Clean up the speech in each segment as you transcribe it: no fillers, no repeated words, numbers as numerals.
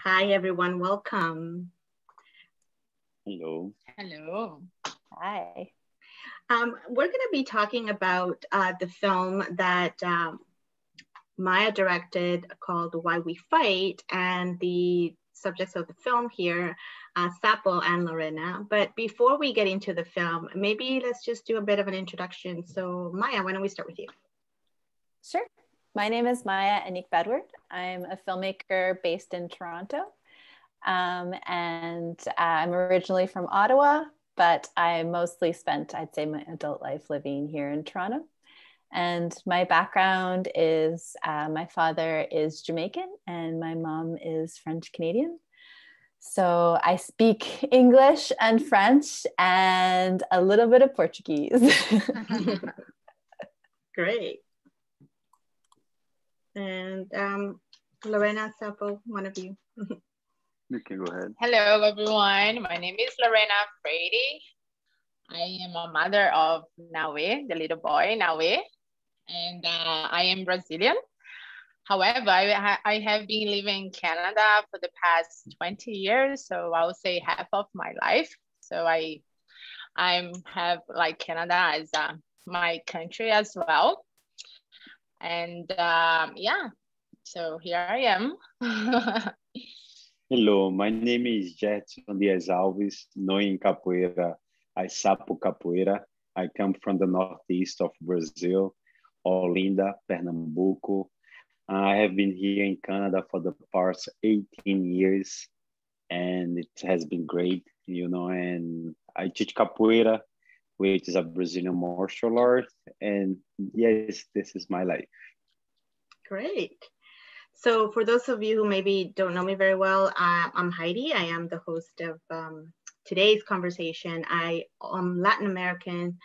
Hi, everyone. Welcome. Hello. Hello. Hi. We're going to be talking about the film that Maya directed called Why We Fight, and the subjects of the film here, Sapo and Lorena. But before we get into the film, maybe let's just do a bit of an introduction. So Maya, why don't we start with you? Sure. My name is Maya Annik Bedward. I'm a filmmaker based in Toronto. And I'm originally from Ottawa, but I mostly spent, I'd say, my adult life living here in Toronto. And my background is my father is Jamaican and my mom is French Canadian. So I speak English and French and a little bit of Portuguese. Great. And Lorena, Sapo, one of you. You can go ahead. Hello, everyone. My name is Lorena Freire. I am a mother of Naue, the little boy, Naue, and I am Brazilian. However, I have been living in Canada for the past 20 years, so I would say half of my life. So I have like Canada as my country as well. And yeah, so here I am. Hello, my name is Gerdson Alves, known in Capoeira as Sapo Capoeira. I come from the northeast of Brazil, Olinda, Pernambuco. I have been here in Canada for the past 18 years, and it has been great, and I teach Capoeira, which is a Brazilian martial art, and yes, this is my life. Great. So for those of you who maybe don't know me very well, I'm Heidi. I am the host of today's conversation. I am Latin American.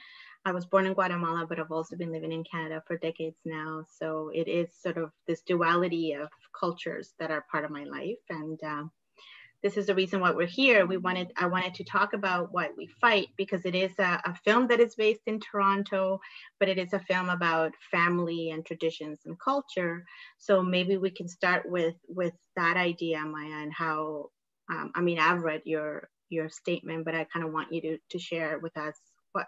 I was born in Guatemala, but I've also been living in Canada for decades now. So it is sort of this duality of cultures that are part of my life. And this is the reason why we're here. I wanted to talk about Why We Fight, because it is a film that is based in Toronto, but it is a film about family and traditions and culture. So maybe we can start with that idea, Maya, and how, I've read your statement, but I kind of want you to share with us what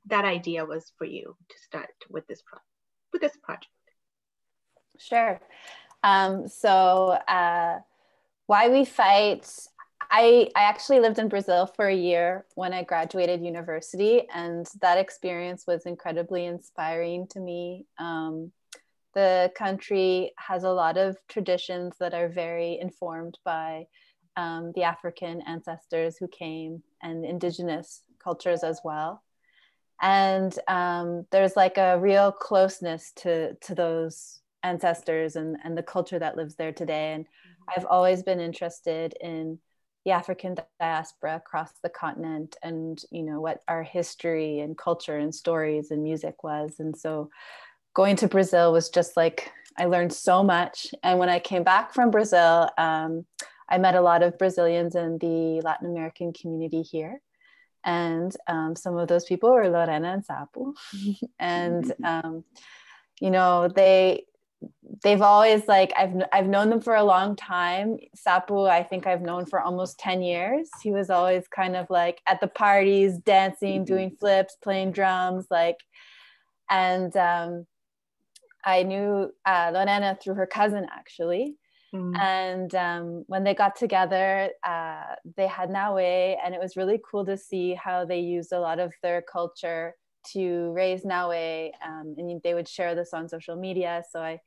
that idea was for you to start with this project. Sure. Why We Fight, I actually lived in Brazil for a year when I graduated university, and that experience was incredibly inspiring to me. The country has a lot of traditions that are very informed by the African ancestors who came, and indigenous cultures as well. And there's like a real closeness to those ancestors and the culture that lives there today. And I've always been interested in the African diaspora across the continent, and what our history and culture and stories and music was. And so going to Brazil was just like, I learned so much. And when I came back from Brazil, I met a lot of Brazilians in the Latin American community here. And some of those people were Lorena and Sapo. And they've always, like, I've known them for a long time. Sapo, I think I've known for almost 10 years. He was always kind of like at the parties, dancing, doing flips, playing drums, and I knew Lorena through her cousin, actually. And when they got together, they had Naue, and it was really cool to see how they used a lot of their culture to raise Naue, and they would share this on social media. So I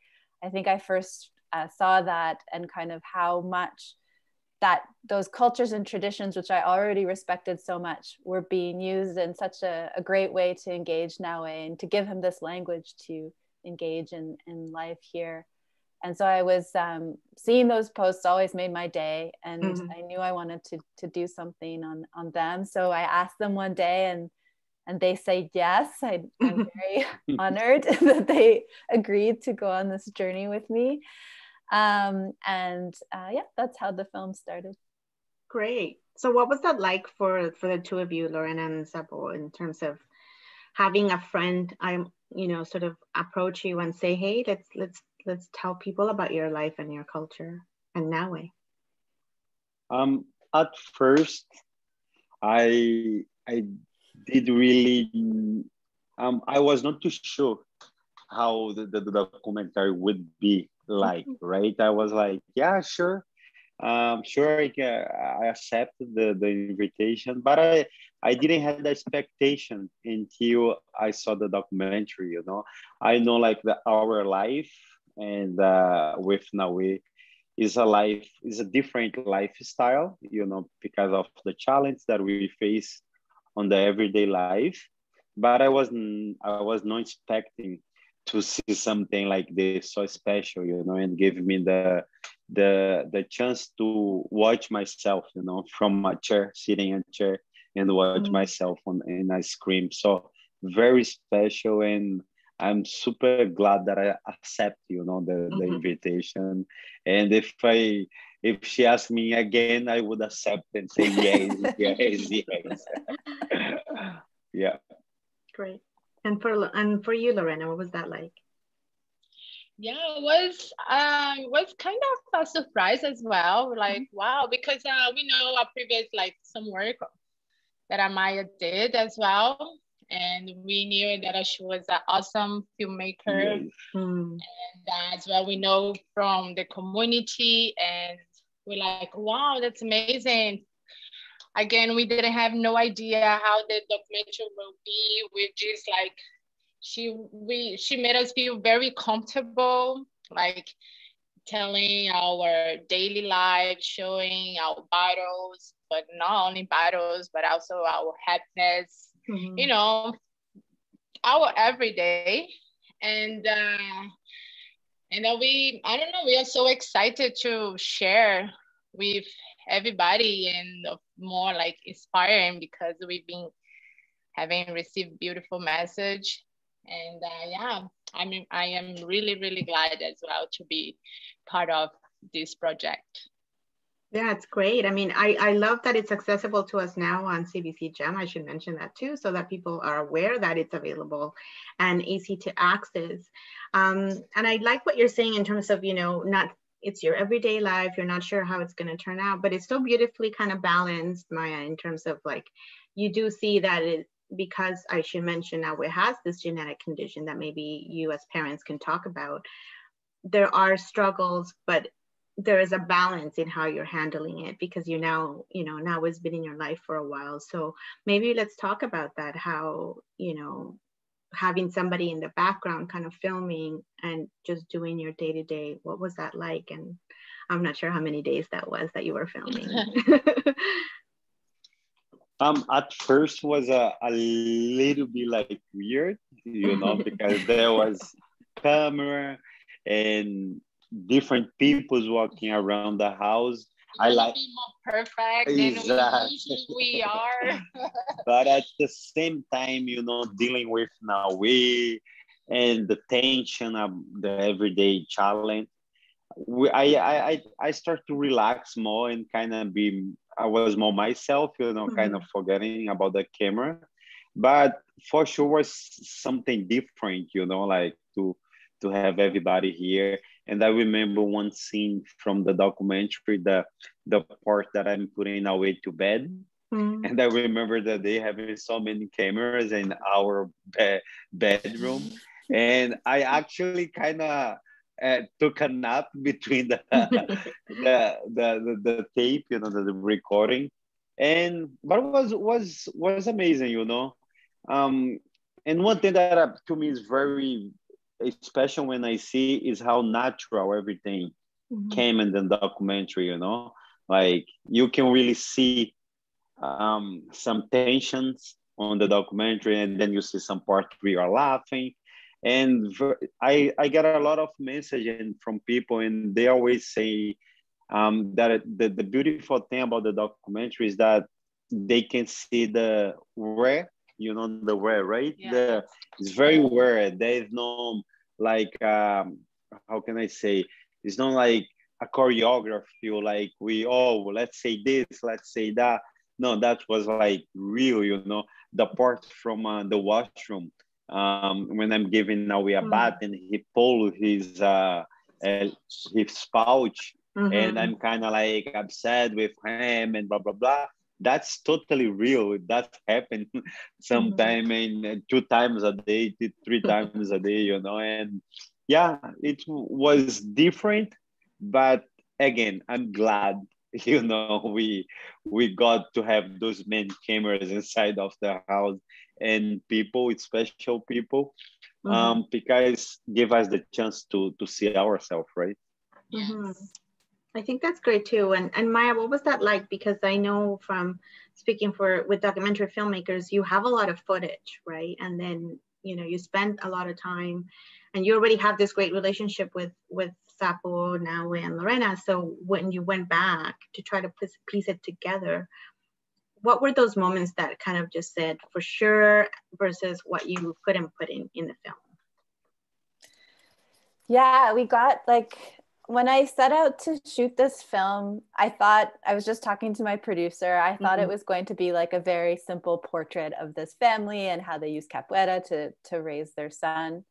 think I first saw that, and kind of how much that those cultures and traditions, which I already respected so much, were being used in such a great way to engage Naue and to give him this language to engage in life here. And so I was seeing those posts always made my day, and I knew I wanted to do something on them. So I asked them one day, and they said yes. I'm very honored that they agreed to go on this journey with me. Yeah, that's how the film started. Great. So what was that like for the two of you, Lorena and Sapo, in terms of having a friend, sort of approach you and say, hey, let's tell people about your life and your culture and Naue? At first, I did really I was not too sure how the documentary would be like, right? I was like, yeah, sure. Sure, I accept the invitation, but I didn't have the expectation until I saw the documentary, you know. I know like our life and with Naue is a different lifestyle, you know, because of the challenge that we face on the everyday life. But I was not expecting to see something like this so special, you know, and give me the chance to watch myself, you know, from a chair, sitting in a chair and watch myself on in a screen. So very special, and I'm super glad that I accept, you know, the invitation. And if she asked me again, I would accept and say yes, yes, yes. Yeah. Great. And for you, Lorena, what was that like? Yeah, it was kind of a surprise as well. Like, wow, because we know our previous like some work that Amaya did as well. And we knew that she was an awesome filmmaker. Yes. And as well, we know from the community, and we're like, wow, that's amazing. Again, we didn't have no idea how the documentary will be. We just like, she made us feel very comfortable, like telling our daily life, showing our battles, but not only battles, but also our happiness, you know, our everyday. And then I don't know, we are so excited to share with everybody and more like inspiring, because we've been having received beautiful message. And yeah, I am really, really glad as well to be part of this project. Yeah, it's great. I mean, I love that it's accessible to us now on CBC Gem. I should mention that too, so that people are aware that it's available and easy to access. And I like what you're saying in terms of, you know, not it's your everyday life. You're not sure how it's going to turn out, but it's so beautifully kind of balanced, Maya, in terms of like, you do see that it, because I should mention now it has this genetic condition that maybe you as parents can talk about. There are struggles, but there is a balance in how you're handling it, because you now it's been in your life for a while. So maybe let's talk about that, how, you know, having somebody in the background kind of filming and just doing your day-to-day, what was that like? And I'm not sure how many days that was that you were filming. At first was a little bit like weird, you know, because there was camera and different people's walking around the house. I like be more perfect than we are. But at the same time, you know, dealing with Naue and the tension of the everyday challenge, I start to relax more and kind of I was more myself, you know, kind of forgetting about the camera. But for sure was something different, you know, like to have everybody here. And I remember one scene from the documentary, the part that I'm putting Naue to bed. And I remember that they having so many cameras in our bedroom. And I actually kind of took a nap between the tape, you know, the recording. But it was amazing, you know. And one thing that to me is very special when I see is how natural everything came in the documentary, you know. Like you can really see some tensions on the documentary, and then you see some part where you are laughing. And I get a lot of messaging from people, and they always say that the beautiful thing about the documentary is that they can see the rare, you know, the rare, right? Yeah. It's very rare. There is no like, how can I say? It's not like a choreography, like let's say this, let's say that. No, that was like real, you know, the part from the washroom. When I'm giving Naue a bath and he pulled his pouch, and I'm kind of like upset with him and blah blah blah. That's totally real. That happened sometime in 2 times a day, 3 times a day, you know. And yeah, it was different, but again, I'm glad, you know, we got to have those many cameras inside of the house and people, special people, because give us the chance to see ourselves, right? Yes. I think that's great too. And Maya, what was that like? Because I know from speaking with documentary filmmakers, you have a lot of footage, right? And then, you know, you spend a lot of time and you already have this great relationship with Sapo, Naue, and Lorena. So when you went back to try to piece it together, what were those moments that kind of just said for sure versus what you couldn't put in the film? Yeah, we got like, when I set out to shoot this film, I thought, I was just talking to my producer, I thought it was going to be like a very simple portrait of this family and how they use capoeira to raise their son.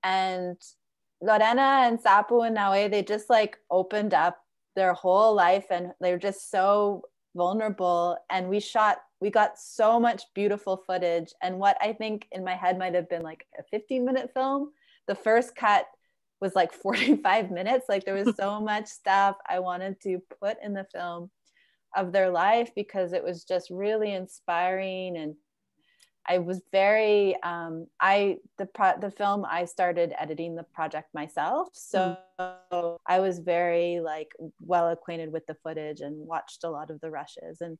And Lorena and Sapo and Naue, they just like opened up their whole life and they were just so vulnerable. And we got so much beautiful footage. And what I think in my head might have been like a 15-minute film, the first cut was like 45 minutes. Like there was so much stuff I wanted to put in the film of their life because it was just really inspiring. And I was very, the film, I started editing the project myself. So I was very like well acquainted with the footage and watched a lot of the rushes. And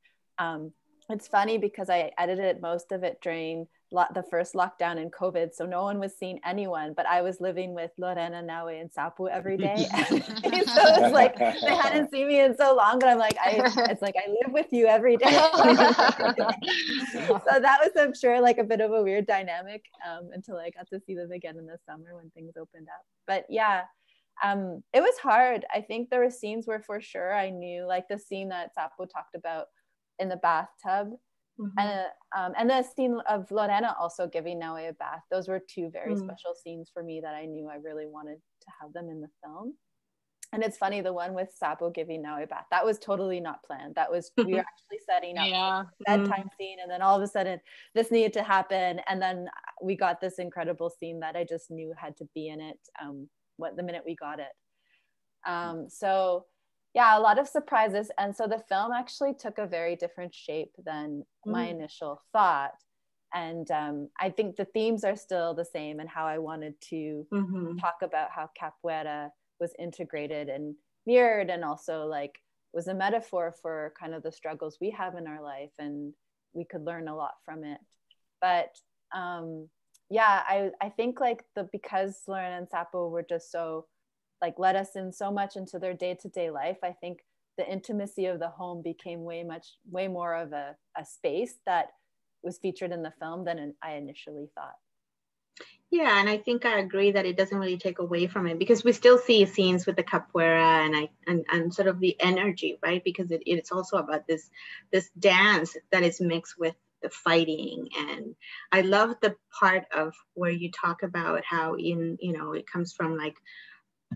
it's funny because I edited most of it during the first lockdown in COVID. So no one was seeing anyone, but I was living with Lorena, Naue, and Sapo every day. So it was like, they hadn't seen me in so long, but I'm like, it's like, I live with you every day. So that was, I'm sure, like a bit of a weird dynamic until I got to see them again in the summer when things opened up. But yeah, it was hard. I think there were scenes where for sure I knew, like the scene that Sapo talked about in the bathtub, and the scene of Lorena also giving Naue a bath. Those were two very special scenes for me that I knew I really wanted to have them in the film. And it's funny, the one with Sapo giving Naue a bath, that was totally not planned. That was, we were actually setting up a bedtime scene, and then all of a sudden this needed to happen, and then we got this incredible scene that I just knew had to be in it the minute we got it. So yeah, a lot of surprises. And so the film actually took a very different shape than my initial thought. And I think the themes are still the same, and how I wanted to talk about how capoeira was integrated and mirrored, and also like was a metaphor for kind of the struggles we have in our life, and we could learn a lot from it. But yeah, I think like because Lorena and Sapo were just so like let us in so much into their day-to-day life, I think the intimacy of the home became way more of a space that was featured in the film than I initially thought. Yeah, and I think I agree that it doesn't really take away from it, because we still see scenes with the capoeira and sort of the energy, right? Because it's also about this dance that is mixed with the fighting. And I love the part of where you talk about how it comes from like,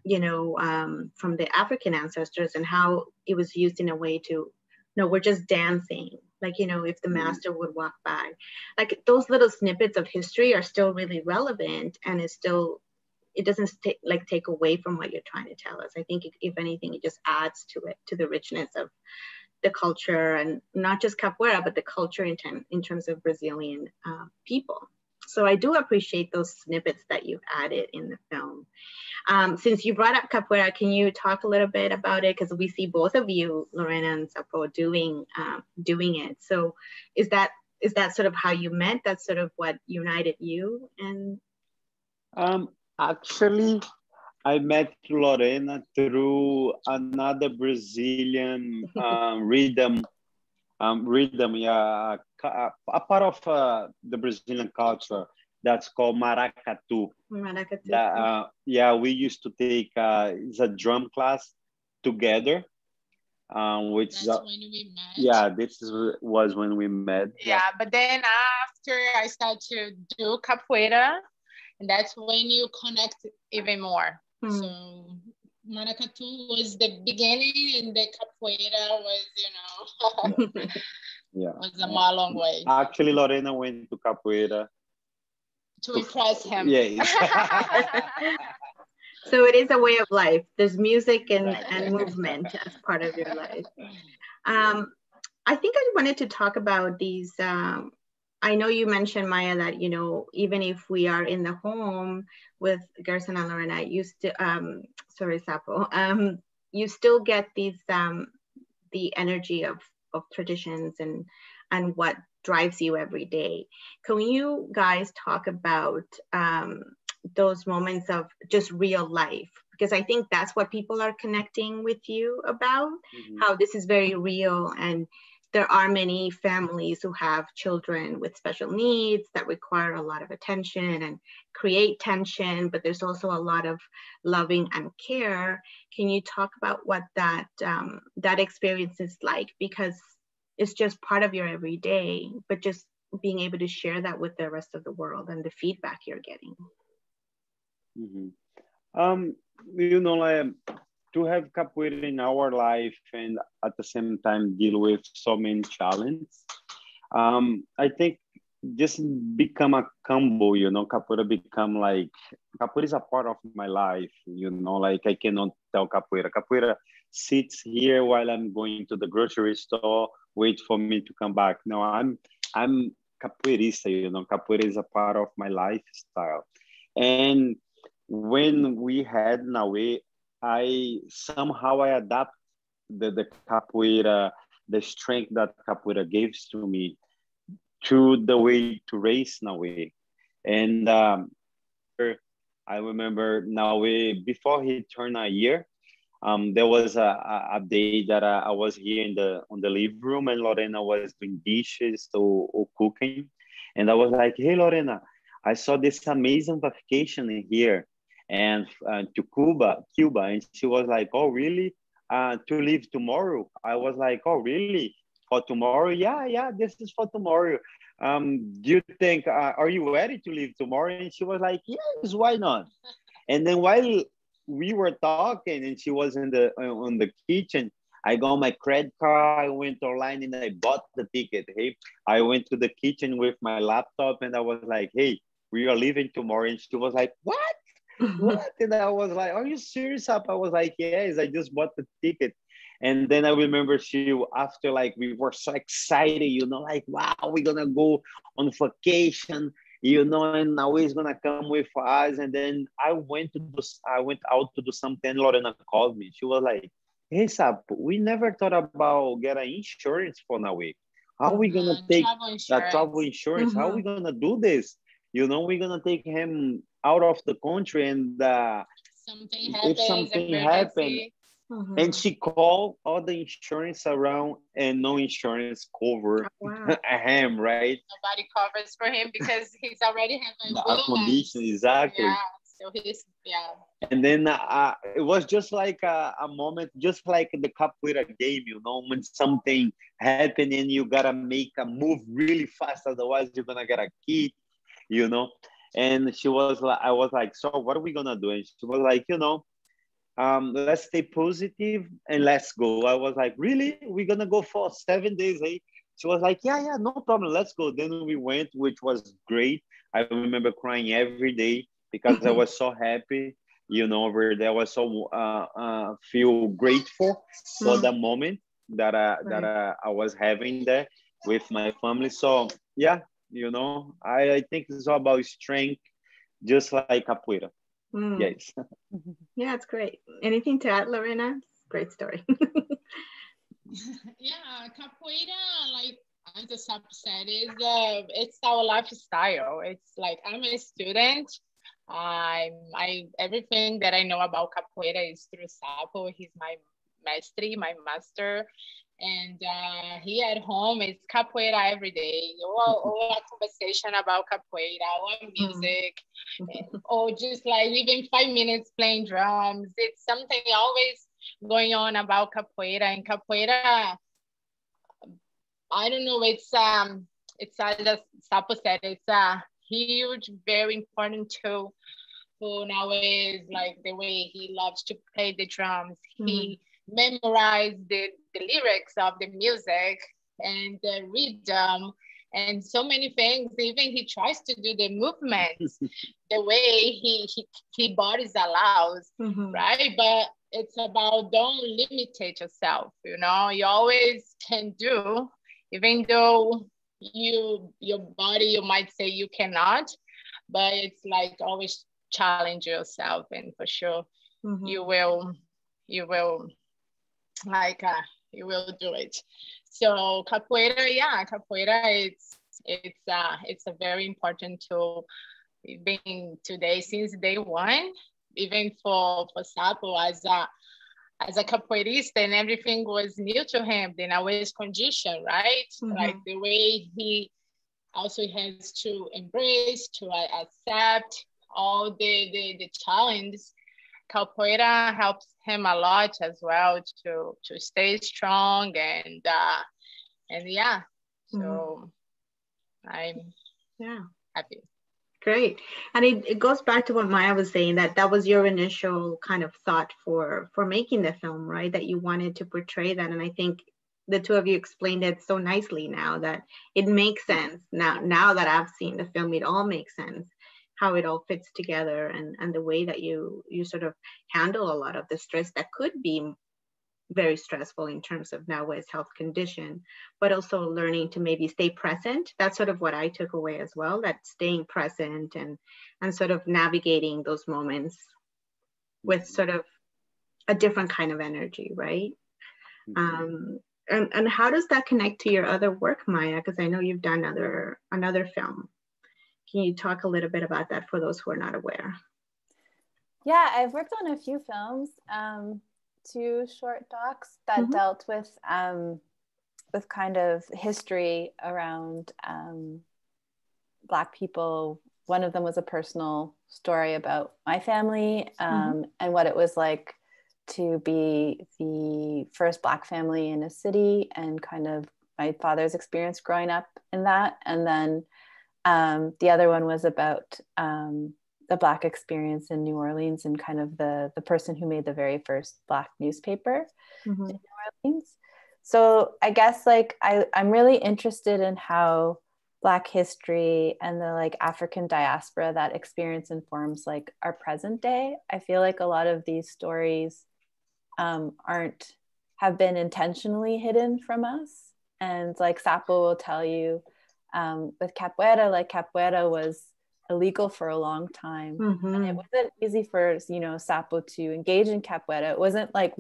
from the African ancestors, and how it was used in a way to, we're just dancing. Like, if the master would walk by, like those little snippets of history are still really relevant, and it doesn't take away from what you're trying to tell us. I think if anything, it just adds to it, to the richness of the culture, and not just capoeira, but the culture in terms of Brazilian people. So I do appreciate those snippets that you've added in the film. Since you brought up capoeira, can you talk a little bit about it? Because we see both of you, Lorena and Sapo, doing it. So is that sort of how you met? That's sort of what united you? And actually, I met Lorena through another Brazilian rhythm. Yeah, a part of the Brazilian culture that's called maracatu. Maracatu. Yeah, we used to take it's a drum class together. Which that's when we met. Yeah, was when we met. Yeah, but then after I started to do capoeira, and that's when you connect even more. So Maracatu was the beginning, and the capoeira was, Yeah. was a long way. Actually, Lorena went to capoeira to impress him. Yes. So it is a way of life. There's music and movement as part of your life. I think I wanted to talk about these. I know you mentioned, Maya, that, even if we are in the home with Gerdson and Lorena, you still, sorry, Sapo, you still get these, the energy of traditions and what drives you every day. Can you guys talk about those moments of just real life? Because I think that's what people are connecting with you about, how this is very real. And there are many families who have children with special needs that require a lot of attention and create tension, but there's also a lot of loving and care. Can you talk about what that experience is like? Because it's just part of your everyday, but just being able to share that with the rest of the world and the feedback you're getting. Like, to have capoeira in our life and at the same time deal with so many challenges, I think just become a combo, capoeira become like, capoeira is a part of my life, like I cannot tell capoeira. Capoeira sits here while I'm going to the grocery store, wait for me to come back. No, I'm capoeirista, capoeira is a part of my lifestyle. And when we had Naue, I adapt the capoeira, the strength that capoeira gives to me, to the way to raise Naue. And I remember Naue, before he turned a year, there was a day that I was here on the living room, and Lorena was doing dishes or cooking. And I was like, hey, Lorena, I saw this amazing vacation here and to Cuba. And she was like, oh, really? To leave tomorrow? I was like, oh, really? For tomorrow? Yeah, this is for tomorrow. Do you think, are you ready to leave tomorrow? And she was like, yes, why not? And then while we were talking and she was on the kitchen, I got my credit card, I went online and I bought the ticket. Hey, I went to the kitchen with my laptop and I was like, hey, we are leaving tomorrow. And she was like, what? What? And I was like, are you serious? I was like, yes, I just bought the ticket. And then I remember after like, we were so excited, like, wow, we're gonna go on vacation, and now he's gonna come with us. And then I went out to do something. Lorena called me. She was like, hey, Sapo, we never thought about getting insurance for Naue. How are we gonna take that travel insurance? How are we gonna do this? We're gonna take him out of the country, and if something happens, and she called all the insurance around, and no insurance cover him, right? Nobody covers for him because he's already having a condition, exactly. Yeah, so he's And then it was just like a moment, just like the capoeira game, when something happened and you gotta make a move really fast, otherwise you're gonna get a kid. And she was like, I was like, so what are we gonna do? And she was like, let's stay positive and let's go. I was like, really? We're gonna go for 7 days, eh? She was like, yeah, no problem, let's go. Then we went, which was great. I remember crying every day because I was so happy, over there. I was so feel grateful for the moment that I was having there with my family. So yeah, I think it's all about strength, just like capoeira. Yes. Yeah, it's great. Anything to add, Lorena? Great story. Yeah, capoeira, like as the Sapo said, it's our lifestyle. It's like, I'm a student. Everything that I know about capoeira is through Sapo. He's my master. And here at home, it's capoeira every day. Or a conversation about capoeira, or music, or just like even 5 minutes playing drums. It's something always going on about capoeira. And capoeira, I don't know, it's as Sapo said, it's a huge, very important tool who now is like the way he loves to play the drums. He memorized the lyrics of the music and the rhythm and so many things. Even he tries to do the movements the way he bodies allows, right? But it's about don't limitate yourself, you know, you always can do, even though your body, you might say you cannot, but it's like always challenge yourself, and for sure you will like you will do it. So capoeira, yeah, capoeira, it's a very important tool, being today since day one, even for Sapo as a capoeirista, and everything was new to him. Then always condition, right? Like the way he also has to embrace, to accept all the challenges. Capoeira helps him a lot as well to stay strong, and yeah, so I'm happy. Great. And it goes back to what Maya was saying, that was your initial kind of thought for making the film, right? That you wanted to portray that. And I think the two of you explained it so nicely now that it makes sense. Now that I've seen the film, it all makes sense, how it all fits together, and the way that you sort of handle a lot of the stress that could be very stressful in terms of Naue's health condition, but also learning to maybe stay present. That's sort of what I took away as well, that staying present and sort of navigating those moments with sort of a different kind of energy, right? And how does that connect to your other work, Maya? Because I know you've done another film. Can you talk a little bit about that for those who are not aware? Yeah, I've worked on a few films. 2 short docs that dealt with kind of history around Black people. One of them was a personal story about my family and what it was like to be the first Black family in a city, and kind of my father's experience growing up in that. And then the other one was about the Black experience in New Orleans, and kind of the person who made the very first Black newspaper in New Orleans. So I guess like I'm really interested in how Black history and the like African diaspora, that experience informs like our present day. I feel like a lot of these stories have been intentionally hidden from us. And like Sapo will tell you, with capoeira, like capoeira was illegal for a long time, and it wasn't easy for Sapo to engage in capoeira. It wasn't like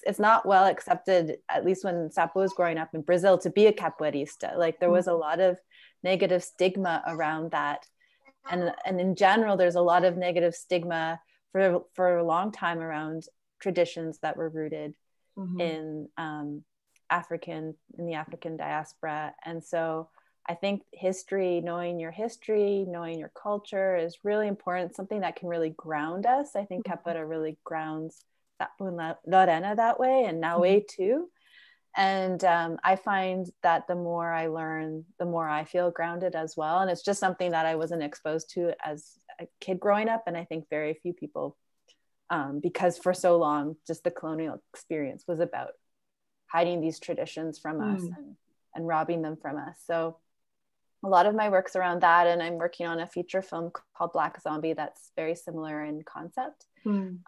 it's not well accepted, at least when Sapo was growing up in Brazil, to be a capoeirista. Like there was a lot of negative stigma around that, and in general there's a lot of negative stigma for a long time around traditions that were rooted in the African diaspora. And so I think knowing your culture is really important, something that can really ground us. I think Capoeira really grounds Sapo and Lorena that way, and Naue too. And I find that the more I learn, the more I feel grounded as well. And it's just something that I wasn't exposed to as a kid growing up. And I think very few people, because for so long, just the colonial experience was about hiding these traditions from us and robbing them from us. So a lot of my work's around that, and I'm working on a feature film called Black Zombie that's very similar in concept. And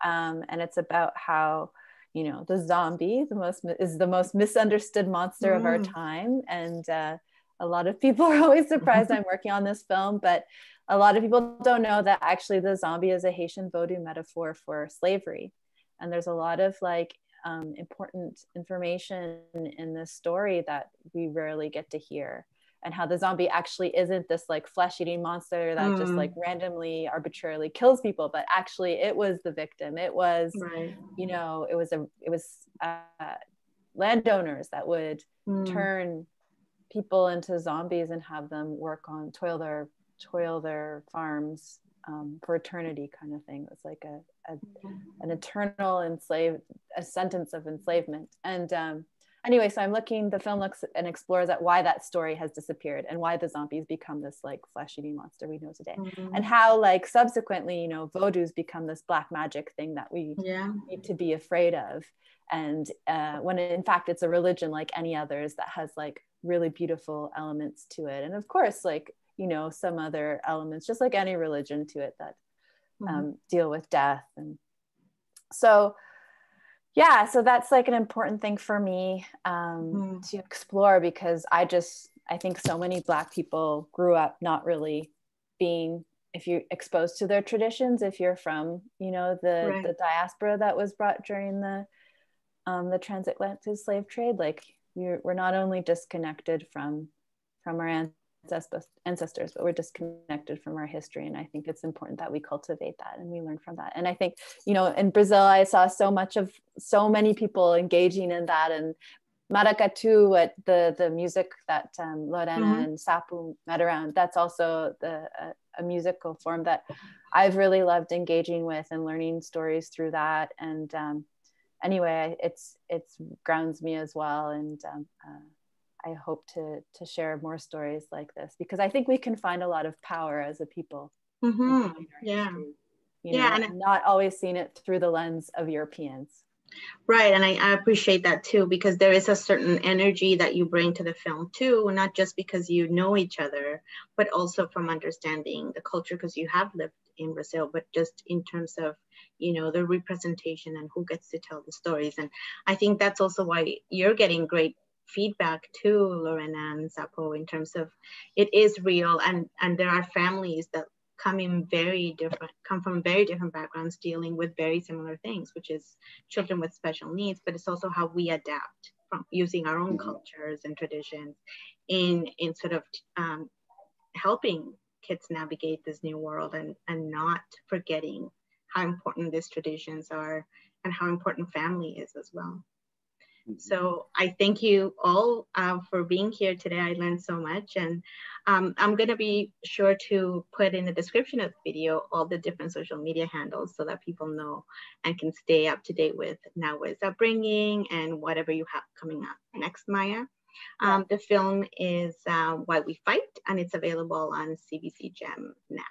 it's about how, the zombie is the most misunderstood monster of our time. And a lot of people are always surprised I'm working on this film, but a lot of people don't know that actually the zombie is a Haitian Vodou metaphor for slavery. And there's a lot of important information in this story that we rarely get to hear, and how the zombie actually isn't this like flesh-eating monster that just like randomly arbitrarily kills people, but actually it was the victim. It was it was landowners that would turn people into zombies and have them toil their farms for eternity, kind of thing. It was like an eternal a sentence of enslavement. And anyway, so the film looks and explores at why that story has disappeared and why the zombies become this like flesh-eating monster we know today. And how like subsequently, you know, voodoo's become this black magic thing that we need to be afraid of. And when in fact it's a religion like any others that has like really beautiful elements to it. And of course, like, you know, some other elements, just like any religion to it that deal with death. And so yeah, so that's like an important thing for me to explore, because I think so many Black people grew up not really being, if you're exposed to their traditions, if you're from, you know, the diaspora that was brought during the transatlantic slave trade, like we're not only disconnected from our ancestors, but we're disconnected from our history. And I think it's important that we cultivate that and we learn from that. And I think, you know, in Brazil, I saw so many people engaging in that. And maracatu, what the music that Lorena and Sapo met around, that's also a musical form that I've really loved engaging with and learning stories through that. And anyway, it's grounds me as well. And I hope to share more stories like this, because I think we can find a lot of power as a people. And not always seeing it through the lens of Europeans. Right, and I appreciate that too, because there is a certain energy that you bring to the film too, not just because you know each other, but also from understanding the culture, because you have lived in Brazil, but just in terms of, you know, the representation and who gets to tell the stories. And I think that's also why you're getting great feedback too, Lorena and Sapo, in terms of it is real, and there are families that come from very different backgrounds, dealing with very similar things, which is children with special needs, but it's also how we adapt from using our own cultures and traditions in sort of helping kids navigate this new world, and not forgetting how important these traditions are and how important family is as well. So I thank you all for being here today. I learned so much, and I'm going to be sure to put in the description of the video all the different social media handles so that people know and can stay up to date with Naue's upbringing and whatever you have coming up next, Maya. The film is Why We Fight, and it's available on CBC Gem now.